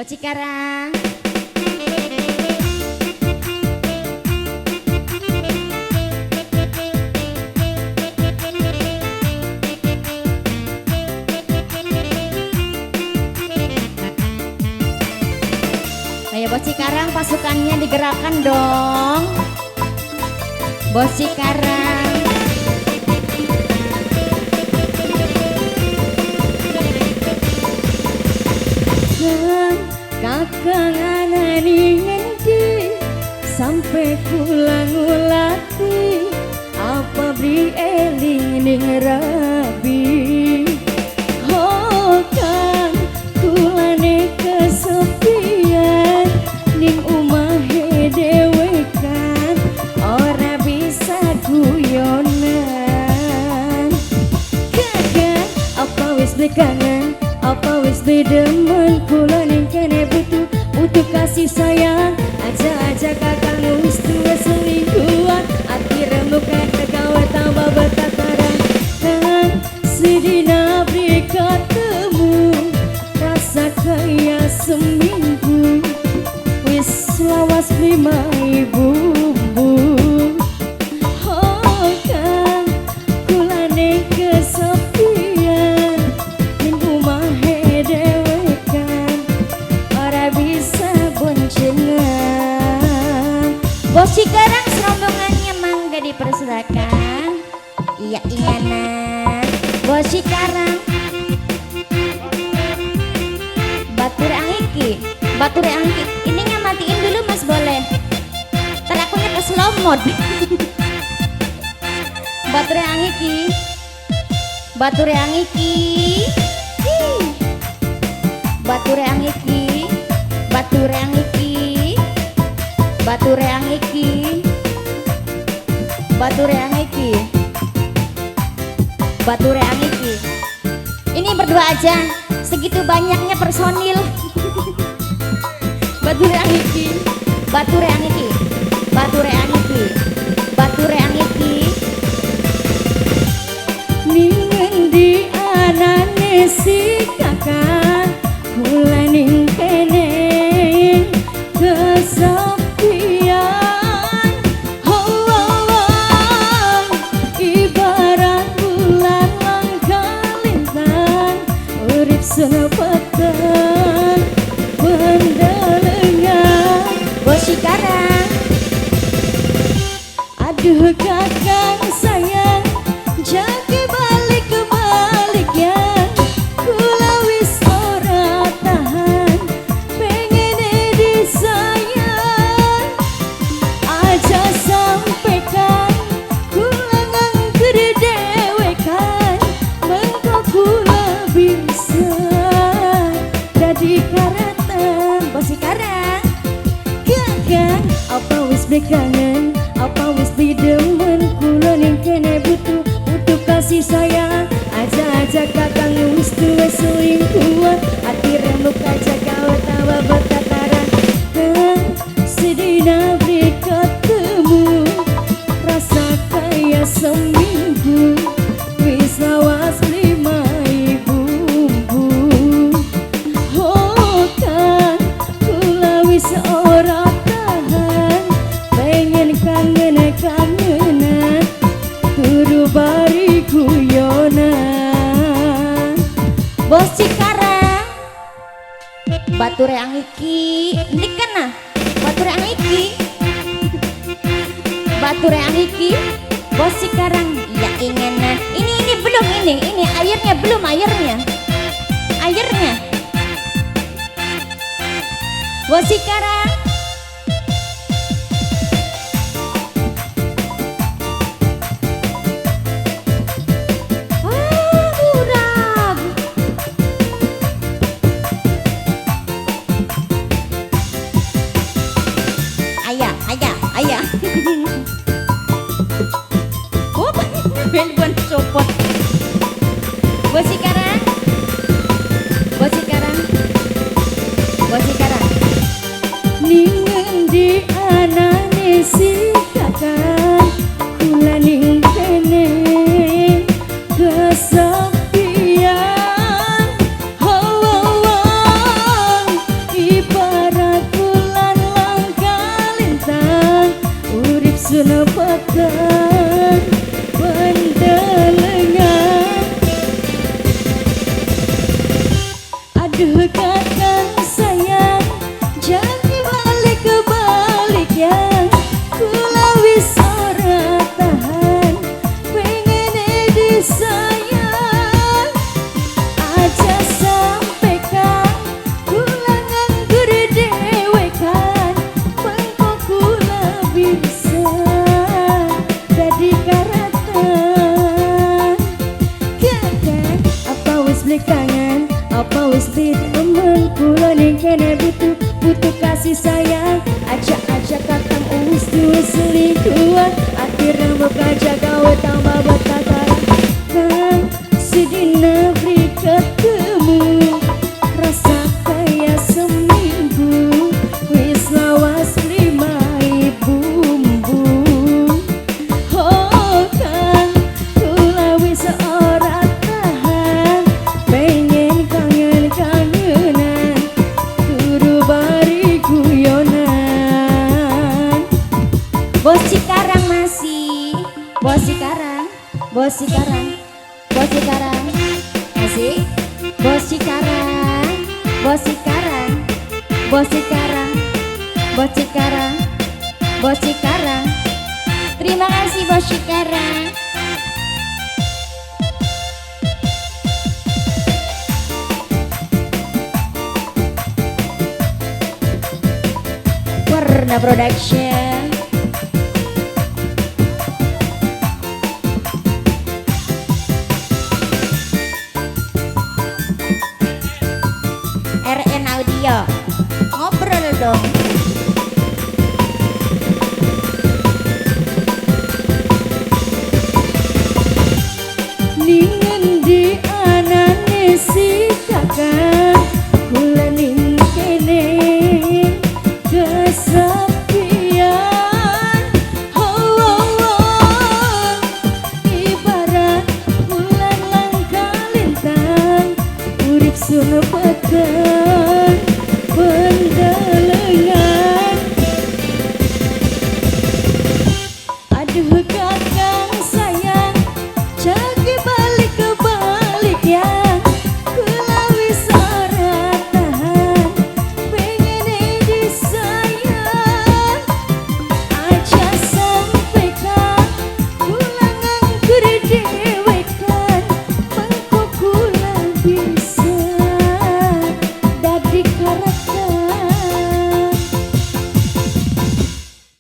buat Cikarang. Ayo Bos Cikarang, pasukannya digerakkan dong. Bos Cikarang. Kakang anani ngendi sampai pulang ulati apa beri eling ning rabi. Oh kang kulane kesepian ning umahe dhewe kan ora bisa guyonan. Kakang apa wis kangen apa wis demen kula ning kene butuh kasih sayang aja kakang wis tua selingkuhan ati remuk kagawe tambah bertataran kan sedina beri ketemu rasa kaya seminggu wis lawas lima bumbu. Oh kan kula ning kesepian ning umahe dhewe kan ora bisa boncengan. Bos Cikarang serombongannya mangga dipersilakan. Iya nah Bos Cikarang Batur Angiki ini matiin dulu mas boleh ntar akunya ke slow mode. Batur Angiki Batur Angiki Batur Angiki Batur Angiki Batur Angiki Batur Angiki Batur Angiki. Ini berdua aja segitu banyaknya personil. Batur Angiki Batur Angiki Batur Angiki Batur Angiki ningen di anane si kakak kula ning kene kesepian. Oh, ibarat bulan langkah lintang urip senepetan pendelengan. Bos Cikarang aduh kakang sayang jake balik kebalik ya kula wis ora tahan pengen disayang aja sampaikan kula nganggur dhewe kan mengko kula bisa dadi karatan. Bos Cikarang kakang apa wis kangen apa wis demen kula ning kene butuh kasih sayang aja kakang wis tua selingkuhan ati remuk aja kau tambah bertataran kan sedina beri ketemu rasa kaya seminggu wis lawas lima bumbu. Oh kan kula wis ora tahan pengen kangenan turu bari guyonan. Bos Cikarang Batur Angiki ini kan Batur Angiki Batur Angiki Bos Cikarang ya ingenan ini belum ini airnya belum airnya Bos Cikarang ayah oh bukan copot. Bos Cikarang Bos Cikarang Bos Cikarang ningen di anane si kakak kula ning kene kesepian. Oh, suratan pendelengan. Aduh kakang sayang, jangan balik kebalik yang kula wis ora tahan, pengen disayang. Aja sampaikan kula nganggur dewe kan, mengko kula bisa dadi karatan. Kakang apa wis belikangan, apa wis temen kula ning kene butuh kasih sayang. Ajak kakang wis duwe selingkuhan, akhirnya buka jaga tambah berkataran. Kang sedina beri ketemu, rasa kayak seminggu wis lawas limai bumbu. Oh kang kula wis ora tahan, pengen kangen-kangenan kudu bari guyonan. Bos Cikarang masih, Bos Cikarang, Bos Cikarang, Bos Cikarang masih, Bos Cikarang, Bos Cikarang, Bos Cikarang, Bos Cikarang, Bos Cikarang. Terima kasih Bos Cikarang. Warna Production. RN Audio. Ngobrol dong. Ningen di anane si kakang, kula ning kene kesepian. Oh, oh, oh. Ibarat bulan langka lintang, urip sun peteng pendelengan. Aduh kakang sayang, jagi balik kebalik yang kula wis ora tahan, pengen disayang. Aja sampaikan kula nganggur dewe kan, mengko kula bisa dadi karatan.